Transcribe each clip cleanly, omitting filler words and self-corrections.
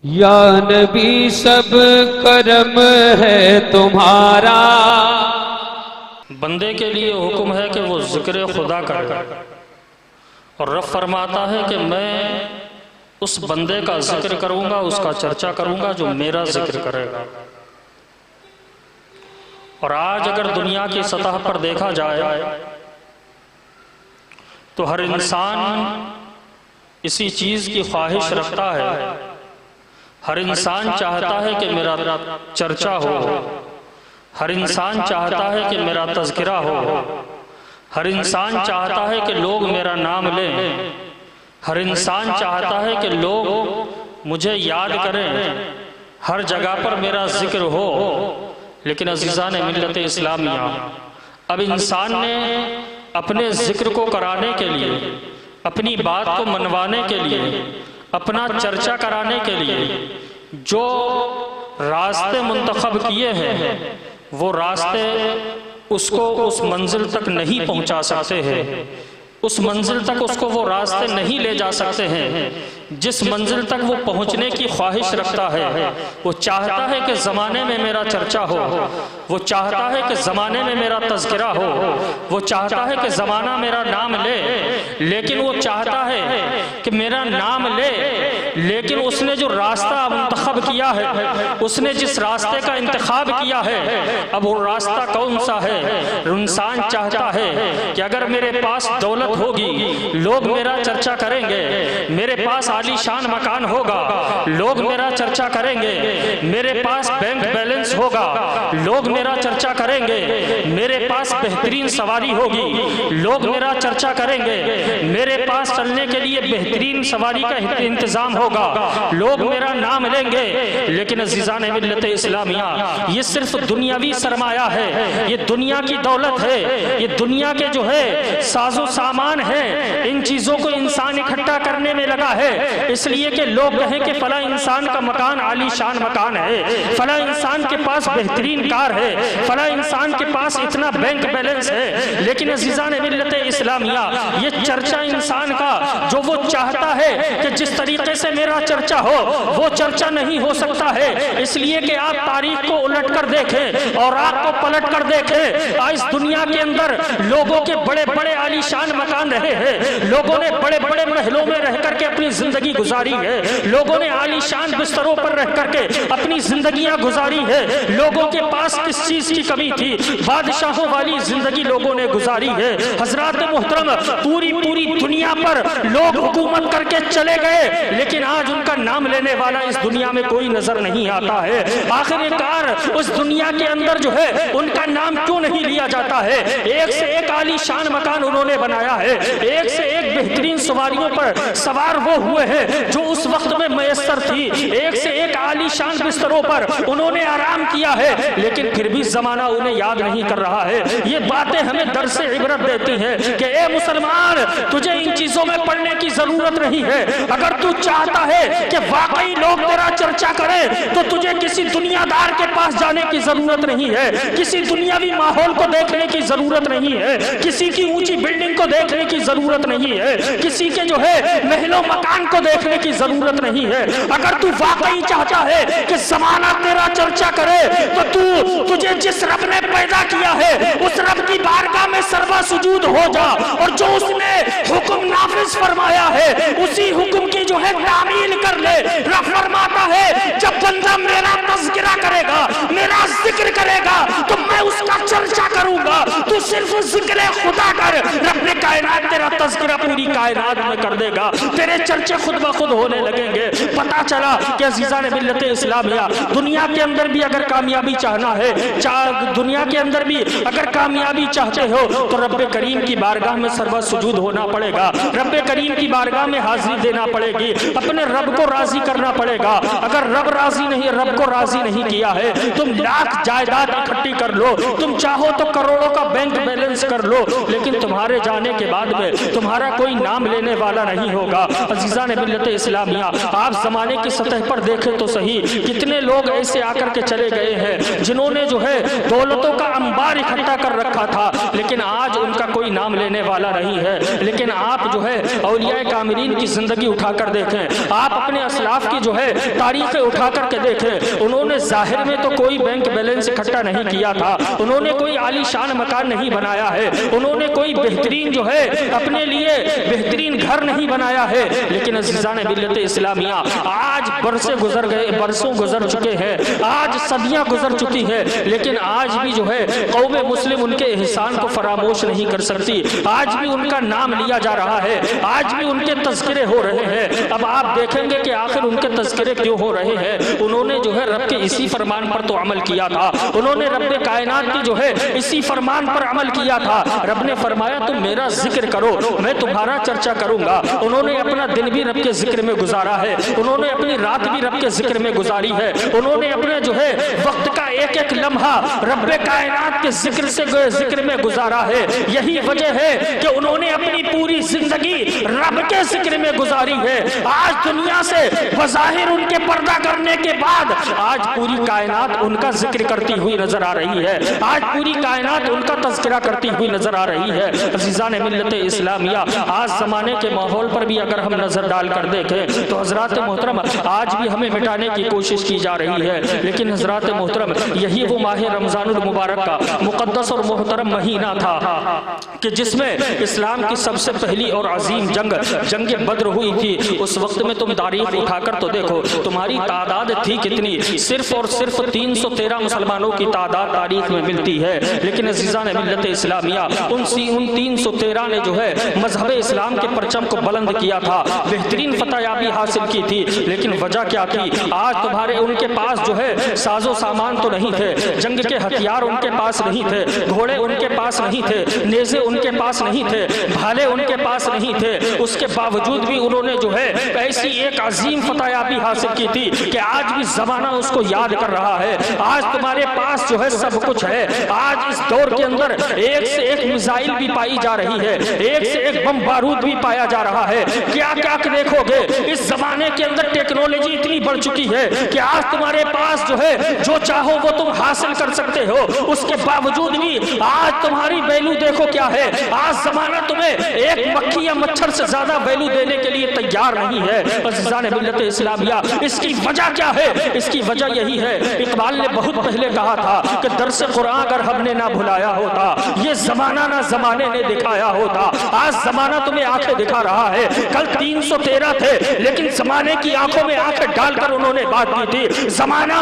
یا نبی سب کرم ہے تمہارا۔ بندے کے لیے حکم ہے کہ وہ ذکر خدا کرے، اور رب فرماتا ہے کہ میں اس بندے کا ذکر کروں گا، اس کا چرچا کروں گا جو میرا ذکر کرے گا۔ اور آج اگر دنیا کی سطح پر دیکھا جائے تو ہر انسان اسی چیز کی خواہش رکھتا ہے، ہر انسان چاہتا ہے کہ میرا چرچا ہو، ہر انسان چاہتا ہے کہ میرا تذکرہ ہو، ہر انسان چاہتا ہے کہ لوگ میرا نام لیں، ہر انسان چاہتا ہے کہ لوگ مجھے یاد کریں، ہر جگہ پر میرا ذکر ہو۔ لیکن عزیزان ملت اسلامیہ، اب انسان نے اپنے ذکر کو کرانے کے لیے، اپنی بات کو منوانے کے لیے، اپنا چرچا کرانے کے لیے جو راستے منتخب کیے ہیں، وہ راستے اس کو اس منزل تک نہیں پہنچا سکتے ہیں، اس منزل تک اس کو وہ راستے نہیں لے جا سکتے ہیں جس منزل تک وہ پہنچنے کی خواہش رکھتا ہے۔ وہ چاہتا ہے کہ زمانے میں میرا چرچا ہو، وہ چاہتا ہے کہ زمانے میں میرا تذکرہ ہو، وہ چاہتا ہے کہ زمانہ میرا نام لے، لیکن وہ چاہتا ہے کہ میرا نام لے، لیکن اس نے جو راستہ منتخب کیا ہے، اس نے جس راستے کا انتخاب کیا ہے، اب وہ راستہ کون سا ہے؟ انسان چاہتا ہے کہ اگر میرے پاس دولت ہوگی لوگ میرا چرچا کریں گے، میرے پاس عالی شان مکان ہوگا لوگ میرا چرچا کریں گے، میرے پاس بینک بیلنس ہوگا لوگ میرا چرچا کریں گے، میرے پاس بہترین سواری ہوگی لوگ میرا چرچا کریں گے، میرے پاس چلنے کے لیے بہترین سواری کا انتظام ہوگا لوگ میرا نام لیں گے۔ لیکن عزیزان ملت اسلامیہ، یہ صرف دنیاوی سرمایہ ہے، یہ دنیا کی دولت ہے، یہ دنیا کے جو ہے ساز و سامان ہے، ان چیزوں کو انسان اکٹھا کرنے میں لگا ہے، اس لیے کہ لوگ کہیں کہ فلاں انسان کا مکان عالی شان مکان ہے، فلاں انسان کے پاس بہترین کار ہے، فلاں انسان کے پاس اتنا بینک بیلنس ہے۔ لیکن عزیزان ملت اسلامیہ، یہ چرچا انسان کا جو وہ چاہتا ہے کہ جس طریقے سے میرا چرچا ہو، وہ چرچا نہیں ہو سکتا ہے، اس لیے کہ آپ تاریخ کو الٹ کر دیکھیں اور آپ کو پلٹ کر دیکھیں، اس دنیا کے اندر لوگوں کے بڑے بڑے عالی شان مکان رہے ہیں، لوگوں نے بڑے بڑے محلوں میں رہ کر کے اپنی زندگی گزاری ہے، لوگوں نے عالی شان بستروں پر رہ کر کے اپنی زندگیاں گزاری ہے، لوگوں کے پاس کس چیز کی کمی تھی؟ بادشاہوں والی زندگی لوگوں نے گزاری ہے۔ حضرات محترم، پوری دنیا پر لوگ حکومت کر کے چلے گئے، لیکن آج ان کا نام لینے والا اس دنیا میں کوئی نظر نہیں آتا ہے۔ آخر کار اس دنیا کے اندر جو ہے ان کا نام کیوں نہیں لیا جاتا ہے؟ ایک سے ایک عالی شان مکان انہوں نے بنایا ہے، ایک سے ایک بہترین سواریوں پر سوار وہ ہوئے ہیں جو اس وقت میں میسر تھی، ایک سے ایک عالی شان بستروں پر انہوں نے آرام کیا ہے، لیکن پھر بھی زمانہ انہیں یاد نہیں کر رہا ہے۔ یہ باتیں ہمیں درس عبرت دیتی ہیں کہ اے مسلمان، تجھے ان چیزوں میں پڑھنے کی ضرورت نہیں ہے۔ اگر تو چاہتا ہے کہ واقعی لوگ تیرا چرچا کریں تو تجھے کسی دنیا دار کے پاس جانے کی ضرورت نہیں ہے، کسی دنیاوی ماحول کو دیکھنے کی ضرورت نہیں ہے، کسی کی اونچی بلڈنگ کو دیکھنے کی ضرورت نہیں ہے، کسی کے جو ہے محل و مکان کو دیکھنے کی ضرورت نہیں ہے۔ اگر تو واقعی چاہتا ہے کہ زمانہ تیرا چرچا کرے تو تجھے جس رب نے پیدا کیا ہے اس رب کی بارگاہ میں سروا سجود ہو جا، اور جو اس نے حکم نافذ فرمایا ہے اسی حکم کی جو ہے تعمیل کر لے۔ رب فرماتا ہے جب بندہ میرا تذکرہ کرے گا، میرا ذکر کرے گا تو میں اس کا چرچا کروں گا۔ تو صرف ذکر خدا کر، رب نے کائنات تیرا تذکرہ پوری کائنات میں کر دے گا، تیرے چرچے خود بخود ہونے لگیں گے۔ پتا چلا کہ عزیزان ملت اسلامیہ، دنیا کے اندر بھی اگر کامیابی چاہنا ہے، دنیا کے اندر بھی اگر کامیابی چاہتے ہو تو رب کریم کی بارگاہ میں سروا سجود ہونا پڑے گا، رب کریم کی بارگاہ میں حاضری دینا پڑے گی، اپنے رب کو راضی کرنا پڑے گا۔ اگر رب کو راضی نہیں کیا ہے، تم لاکھ جائیداد اکٹھی کر لو، تم چاہو تو کروڑوں کا بینک بیلنس کر لو، لیکن تمہارے جانے کے بعد میں تمہارا کوئی نام لینے والا نہیں ہوگا۔ عزیزان ملت اسلامیہ، آپ زمانے کی سطح پر دیکھیں تو صحیح، کتنے لوگ ایسے آ کر کے چلے گئے ہیں جنہوں نے جو ہے دولتوں کا انبار اکٹھا کر رکھا تھا، لیکن آج ان کا کوئی نام لینے والا نہیں ہے۔ لیکن آپ جو ہے اولیاء کاملین کی زندگی اٹھا کر دیکھیں، آپ اپنے اسلاف کی جو ہے تاریخیں اٹھا کر کے دیکھیں، انہوں نے ظاہر میں تو کوئی بینک بیلنس اکٹھا نہیں کیا تھا، انہوں نے کوئی عالی شان مکان نہیں بنایا ہے، انہوں نے کوئی بہترین جو ہے اپنے لیے بہترین گھر نہیں بنایا ہے، لیکن عزیزان ملت اسلامیہ آج برسوں گزر چکے ہیں، آج صدیاں گزر چکی ہیں، لیکن آج بھی جو ہے قوم مسلم ان کے احسان کو فراموش نہیں کر سکتی، آج بھی ان کا نام لیا جا رہا ہے، آج بھی ان کے تذکرے ہو رہے ہیں۔ اب آپ دیکھیں گے کہ آخر ان کے تذکرے کیوں ہو رہے ہیں؟ انہوں نے جو ہے رب کے اسی فرمان پر تو عمل کیا تھا، انہوں نے رب کائنات کی جو ہے اسی فرمان پر عمل کیا تھا۔ رب نے فرمایا تم میرا ذکر کرو میں تمہارا چرچا کروں گا۔ انہوں نے اپنا دن بھی رب کے ذکر میں گزارا ہے، انہوں نے اپنی رات بھی رب کے ذکر میں گزاری ہے، انہوں نے اپنے جو ہے وقت کا ایک ایک لمحہ رب کائنات کے ذکر میں گزارا ہے۔ یہی وجہ ہے کہ انہوں نے اپنی پوری زندگی رب کے ذکر میں گزاری ہے۔ آج دنیا سے بظاہر ان کے پردہ کرنے کے بعد آج پوری کائنات ان کا ذکر کرتی ہوئی نظر آ رہی ہے، آج پوری کائنات ان کا تذکرہ کرتی ہوئی نظر آ رہی ہے۔ عزیزان ملت اسلامیہ آج زمانے کے ماحول پر بھی اگر ہم نظر ڈال کر دیکھیں تو حضرات محترم آج بھی ہمیں مٹانے کی کوشش کی جا رہی ہے، لیکن حضرات محترم یہی وہ ماہ رمضان المبارک کا مقدس اور محترم مہینہ تھا کہ جس میں اسلام کی سب سے پہلی اور عظیم جنگ بدر ہوئی تھی۔ اس وقت میں تم تاریخ اٹھا کر تو دیکھو تمہاری تعداد تھی کتنی، صرف اور صرف 313 مسلمانوں کی تعداد تاریخ میں ملتی ہے، لیکن عزیزان ملت اسلامیہ ان 313 نے جو ہے مذہب اسلام کے پرچم کو بلند کیا تھا، بہترین فتح یابی حاصل کی تھی، لیکن وجہ کیا تھی؟ آج تمہارے ان کے پاس جو ہے ساز و سامان تو نہیں تھے، جنگ کے ہتھیار ان کے پاس نہیں تھے، گھوڑے ان کے پاس نہیں تھے، نیزے ان کے پاس نہیں تھے، بھالے ان کے پاس نہیں تھے، اس کے باوجود بھی انہوں نے جو ہے ایسی ایک عظیم فتح یابی حاصل کی تھی کہ آج بھی زمانہ اس کو یاد کر رہا ہے۔ آج تمہارے پاس جو ہے سب کچھ ہے، آج اس دور کے اندر ایک سے ایک میزائل بھی پائی جا رہی ہے، ایک سے ایک بم بارود بھی پایا جا رہا ہے، کیا کیا دیکھو گے اس زمانے کے اندر ٹیکنالوجی اتنی بڑھ چکی ہے کہ آج تمہارے پاس جو ہے جو چاہو وہ تم حاصل کر سکتے ہو، اس کے باوجود بھی آج تمہاری ویلو دیکھو کیا ہے۔ آج زمانہ تمہیں ایک مکھی یا مچھر سے زیادہ ویلو دینے کے لیے تیار نہیں ہے۔ عزیزان ملت اسلامیہ اس کی وجہ کیا ہے؟ اس کی وجہ یہی ہے، اقبال نے بہت پہلے کہا تھا کہ درس قرآن اگر ہم نے نہ بھلایا ہوتا، یہ زمانہ نہ زمانے نے دکھایا ہوتا۔ آج زمانہ تمہیں آنکھیں دکھا رہا ہے، کل 313 تھے لیکن زمانے کی آنکھوں میں آنکھیں ڈال کر انہوں نے بات کی تھی۔ زمانہ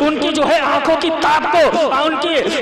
ان کی جو ہے آنکھوں کی تاب کو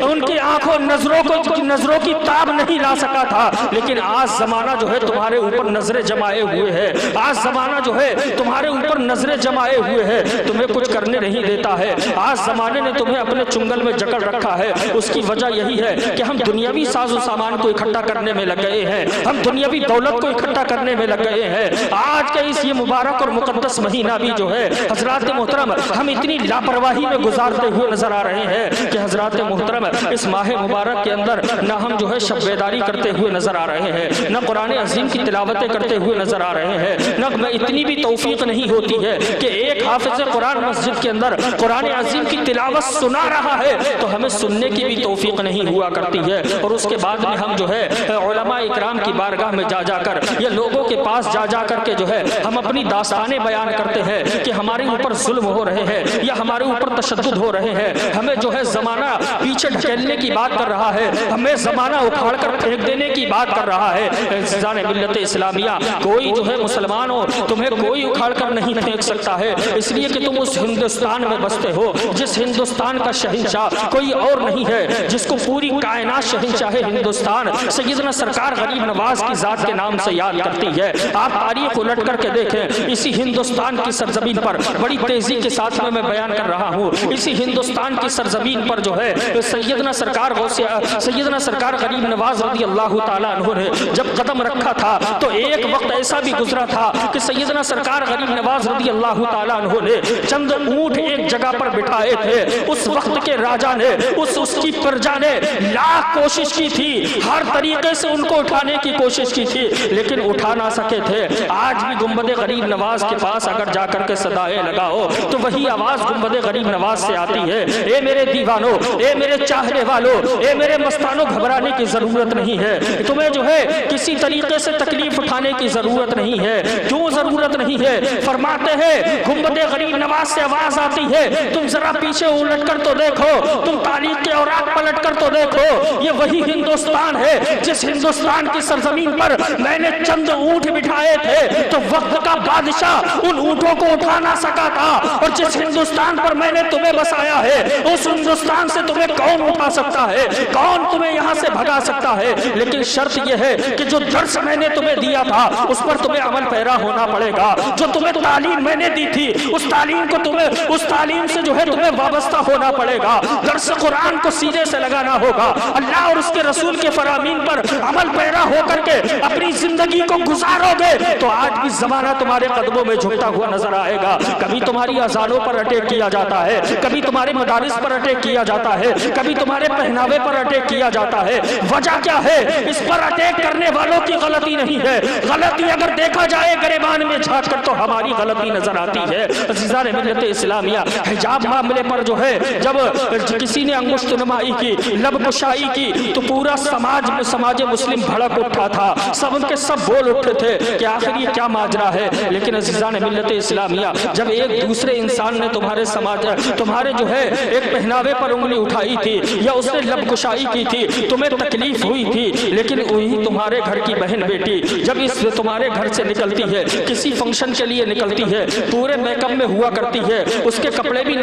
ان کی آنکھوں نظروں کی تاب نہیں لا سکا تھا، لیکن آج زمانہ جو ہے تمہارے اوپر نظریں جمائے ہوئے ہے، آج زمانہ جو ہے تمہارے اوپر نظریں جمائے ہوئے ہے، تمہیں کچھ کرنے نہیں دیتا ہے۔ آج زمانے نے تمہیں اپنے چنگل میں جکڑ رکھا ہے۔ اس کی وجہ یہی ہے کہ ہم دنیاوی ساز و سامان کو اکٹھا کرنے میں لگ گئے ہیں، ہم دنیاوی دولت کو اکٹھا کرنے میں لگ گئے ہیں۔ آج کا اس یہ مبارک اور مقدس مہینہ بھی جو ہے حضرات محترم ہم اتنی لاپرواہی میں گزارتے ہوئے نظر آ رہے ہیں کہ حضرات محترم اس ماہ مبارک کے اندر نہ ہم جو ہے شب بیداری کرتے ہوئے نظر آ رہے ہیں، نہ قرآن عظیم کی تلاوتیں کرتے ہوئے نظر آ رہے ہیں، نہ اتنی بھی توفیق نہیں ہوتی ہے کہ ایک حافظ قرآن مسجد کے اندر قرآن عظیم کی تلاوت سنا رہا ہے تو ہمیں سننے کی بھی توفیق نہیں ہوا کرتی ہے، اور اس کے بعد میں ہم جو ہے علماء اکرام کی بارگاہ میں جا کر یا لوگوں کے پاس جا کر کے جو ہے ہم اپنی داستانیں بیان کرتے ہیں کہ ہمارے اوپر ظلم ہو رہے ہیں یا ہمارے اوپر تشدد ہو رہے ہیں، ہمیں جو ہے زمانہ پیچھے ڈھکیلنے کی بات کر رہا ہے، ہمیں زمانہ اکھاڑ کر پھینک دینے کی بات کر رہا ہے۔ عزیزان ملت اسلامیہ کوئی جو ہے مسلمان ہو تمہیں کوئی اکھاڑ کر نہیں پھینک سکتا ہے، اس لیے کہ تم اس ہندوستان میں بستے ہو جس ہندوستان کا شہنشاہ کوئی اور نہیں ہے، جس کو پوری کائنات شہنشاہ ہندوستان سیدنا سرکار غریب نواز کی ذات کے نام سے یاد کرتی ہے۔ آپ تاریخ الٹ کر کے دیکھیں، اسی ہندوستان کی سرزمین پر بڑی تیزی کے ساتھ میں بیان کر رہا ہوں، اسی ہندوستان کی سرزمین پر جو ہے سیدنا سرکار غریب نواز رضی اللہ تعالیٰ عنہ نے جب قدم رکھا تھا تو ایک وقت ایسا بھی گزرا تھا کہ سیدنا سرکار غریب نواز رضی اللہ تعالیٰ عنہ نے چند اونٹ ایک جگہ پر بٹھائے تھے۔ اس وقت کے راجا نے اس کی پرجا نے لاکھ کوشش کی تھی، ہر طریقے سے ان کو اٹھانے کی کوشش کی تھی لیکن اٹھا نہ سکے تھے۔ آج بھی گنبد غریب نواز کے پاس اگر جا کر کے صدائے لگاؤ تو وہی آواز گنبد غریب نواز سے آتی ہے، اے میرے دیوانوں، اے میرے چاہنے والوں، اے میرے مستانوں، گھبرانے کی ضرورت نہیں ہے، تمہیں جو ہے کسی طریقے سے تکلیف اٹھانے کی ضرورت نہیں ہے۔ کیوں ضرورت نہیں ہے؟ فرماتے ہیں گنبد غریب نواز سے آواز آتی ہے، تم ذرا پیچھے الٹ کر تو دیکھو، تم تاریخ کے اوراق پلٹ کر تو دیکھو، یہ وہی ہندوستان ہے جس ہندوستان کی سرزمین پر میں نے چند اونٹ بٹھائے تھے تو وقت کا بادشاہ ان اونٹوں کو اٹھا نہ سکا تھا، اور جس ہندوستان پر میں نے تمہیں بسایا ہے اس ہندوستان سے تمہیں کون اٹھا سکتا ہے، کون تمہیں یہاں سے بھگا سکتا ہے؟ لیکن شرط یہ ہے کہ جو درس میں نے تمہیں دیا تھا اس پر تمہیں عمل پیرا ہونا پڑے گا، جو تمہیں تعلیم میں نے دی تھی اس تعلیم کو اس تعلیم سے جو ہے تمہیں وابستہ ہونا پڑے گا، درس قرآن کو سینے سے لگانا ہوگا، اللہ اور اس کے رسول کے فرامین پر عمل پیرا ہو کر کے اپنی زندگی کو گزارو گے تو آج بھی زمانہ تمہارے قدموں میں جھکتا ہوا نظر آئے گا۔ کبھی تمہاری اذانوں پر اٹیک کیا جاتا ہے، کبھی تمہارے مدارس پر اٹیک کیا جاتا ہے، کبھی تمہارے پہناوے پر اٹیک کیا جاتا ہے، وجہ کیا ہے؟ اس پر اٹیک کرنے والوں کی غلطی نہیں ہے، غلطی اگر دیکھا جائے گریبان میں جھانک کر تو ہماری غلطی نظر آتی ہے۔ عزیزان ملت اسلامیہ، حجاب معاملے پر جو ہے جب کسی نے انگشت نمائی کی، لب کشائی کی تو پورا سماج مسلم بھڑک اٹھا تھا، سب ان کے سب بول اٹھے تھے کہ آخر یہ کیا ماجرا ہے۔ لیکن عزیزان ملت اسلامیہ، جب ایک دوسرے انسان نے تمہارے جو ہے ایک پہناوے پر انگلی اٹھائی تھی یا اس نے لب کشائی کی تھی، تمہیں تکلیف ہوئی تھی، لیکن وہی تمہارے گھر کی بہن بیٹی جب اس تمہارے گھر سے نکلتی ہے، کسی فنکشن کے لیے نکلتی ہے، پورے میک اپ میں ہوا کرتی ہے، اس کے کپڑے بھی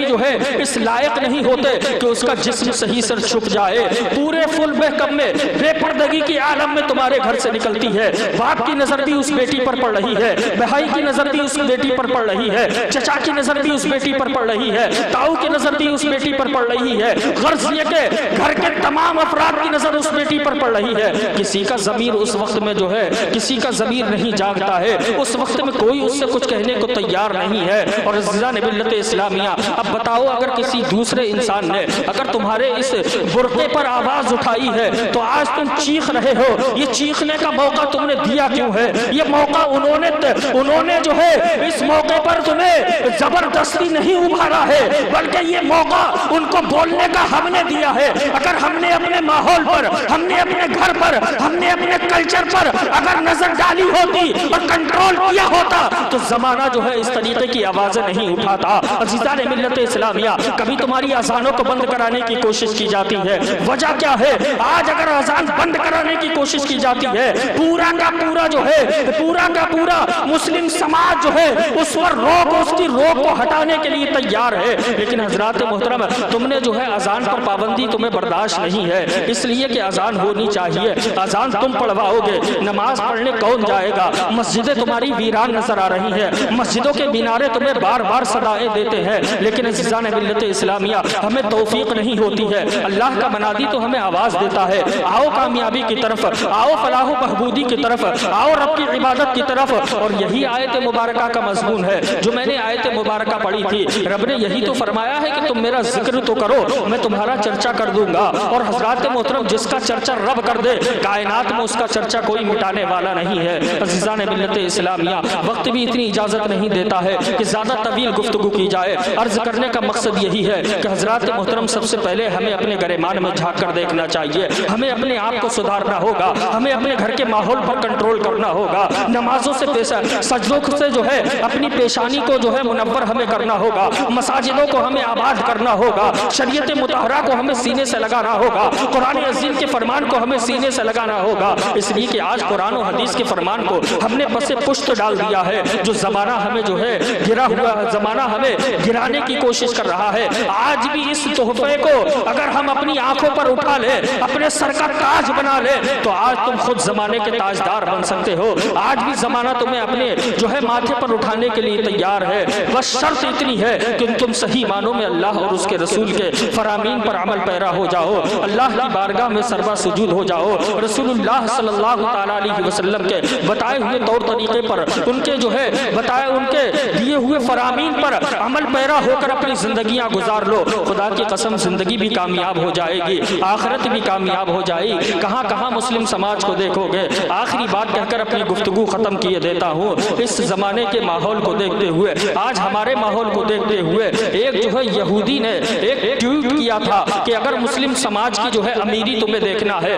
جو ہے اس لائق نہیں ہوتے کہ اس کا جسم صحیح سے چھپ جائے، پورے فل میک اپ میں بے پردگی کی عالم میں تمہارے گھر سے نکلتی ہے، باپ کی نظر بھی اس بیٹی پر پڑ رہی ہے، بھائی کی نظر بھی اس بیٹی پر پڑ رہی ہے، چچا کی نظر بھی اس بیٹی پر پڑ رہی ہے، تاؤ کی نظر بھی اس بیٹی پر پڑ رہی ہے، غرض یہ کہ گھر کے تمام افراد کی نظر اس بیٹی پر پڑ رہی ہے۔ کسی کا ضمیر اس وقت میں جو ہے کسی کا ضمیر نہیں جاگتا ہے، اس وقت میں کوئی اس سے کچھ کہنے کو تیار نہیں ہے۔ اور عزیزان ملت اسلامیہ، اب بتاؤ اگر کسی دوسرے انسان نے اگر تمہارے اس برقعے پر آواز اٹھائی ہے تو آج تم چیخ رہے ہو، یہ چیخنے کا موقع تم نے دیا کیوں ہے؟ یہ موقع انہوں نے جو ہے اس موقع پر تمہیں زبردستی نہیں ابھارا ہے، بلکہ یہ موقع ان کو بولنے کا ہم نے دیا ہے۔ اگر ہم نے اپنے ماحول پر، ہم نے اپنے گھر پر، ہم نے اپنے کلچر پر اگر نظر ڈالی ہوتی اور کنٹرول کیا ہوتا تو زمانہ جو ہے اس طریقے کی آوازیں نہیں اٹھاتا۔ عزیزان ملت اسلامیہ، کبھی تمہاری اذانوں کو بند کرانے کی کوشش کی جاتی ہے، وجہ کیا ہے؟ آج اگر اذان بند کرانے کی کوشش کی جاتی ہے، پورا کا پورا مسلم سماج جو ہے اس کی روک کو ہٹانے کے لیے تیار ہے۔ لیکن حضرات محترم، تم نے جو ہے اذان پر پابندی تمہیں برداشت نہیں ہے، اس لیے کہ اذان ہونی چاہیے، اذان تم پڑھواؤ گے، نماز پڑھنے کون جائے گا؟ مسجدیں تمہاری ویران نظر آ رہی ہیں، مسجدوں کے مینارے تمہیں بار بار صدائیں دیتے ہیں، لیکن عزیزان ملت اسلامیہ ہمیں توفیق نہیں ہوتی ہے۔ اللہ کا منادی تو ہمیں آواز دیتا ہے، آؤ کامیابی کی طرف، آؤ فلاح و بہبودی کی طرف، آؤ رب کی عبادت کی طرف۔ اور یہی آیت مبارکہ کا مضمون ہے جو میں نے آیت مبارکہ پڑھی تھی۔ رب نے یہی تو فرمایا ہے کہ تم میرا ذکر تو کرو، میں تمہارا چرچا کر دوں گا۔ اور حضرات محترم، جس کا چرچا رب کر دے کائنات میں اس کا چرچا کوئی مٹانے والا نہیں ہے۔ عزیزان ملت اسلامیہ، وقت بھی اتنی اجازت نہیں دیتا ہے کہ زیادہ طویل گفتگو کی جائے۔ عرض کرنے کا مقصد یہی ہے کہ حضرات محترم، سب سے پہلے ہمیں اپنے گریبان میں جھانک کر دیکھنا چاہیے، ہمیں اپنے آپ کو سدھارنا ہوگا، ہمیں اپنے گھر کے ماحول پر کنٹرول کرنا ہوگا، نمازوں سے سجدوں سے جو ہے اپنی پیشانی کو جو ہے منور ہمیں کرنا ہوگا، مساجدوں کو ہمیں آباد کرنا ہوگا، شریعت مطہرہ کو ہمیں سینے سے لگانا ہوگا، قرآن عظیم کے فرمان کو ہمیں سینے سے لگانا ہوگا۔ اس لیے کہ آج قرآن و حدیث کے فرمان کو ہم نے پس پشت ڈال دیا ہے، جو زمانہ ہمیں جو ہے گرا ہوا زمانہ ہمیں گرانے کی کوشش کر رہا ہے۔ آج بھی اس تحفے کو اگر ہم اپنی آنکھوں پر اٹھا لیں، اپنے سر کا تاج بنا لیں، تو آج تم خود زمانے کے تاجدار بن سکتے ہو۔ آج بھی زمانہ تمہیں اپنے جو ہے ماتھے پر اٹھانے کے لیے تیار ہے، بس شرط اتنی ہے کہ تم صحیح معنوں میں اللہ اور اس کے رسول کے فرامین پر عمل پیرا ہو جاؤ، اللہ کی بارگاہ میں سربا سجود ہو جاؤ، رسول اللہ صلی اللہ تعالیٰ علیہ وسلم کے بتائے ہوئے طور طریقے پر، ان کے جو ہے بتائے ان کے دیے ہوئے فرامین پر عمل پیرا ہو کر اپنی زندگیاں گزار لو۔ خدا کی قسم، زندگی بھی کامیاب ہو جائے گی، آخرت بھی کامیاب ہو جائے گی۔ کہاں کہاں مسلم سماج کو دیکھو گے۔ آخری بات کہہ کر اپنی گفتگو ختم کیے دیتا ہوں۔ اس زمانے کے ماحول کو دیکھتے ہوئے، آج ہمارے ماحول کو دیکھتے ہوئے، ایک جو ہے یہودی نے ایک ٹویٹ کیا تھا کہ اگر مسلم سماج کی جو ہے امیری تمہیں دیکھنا ہے،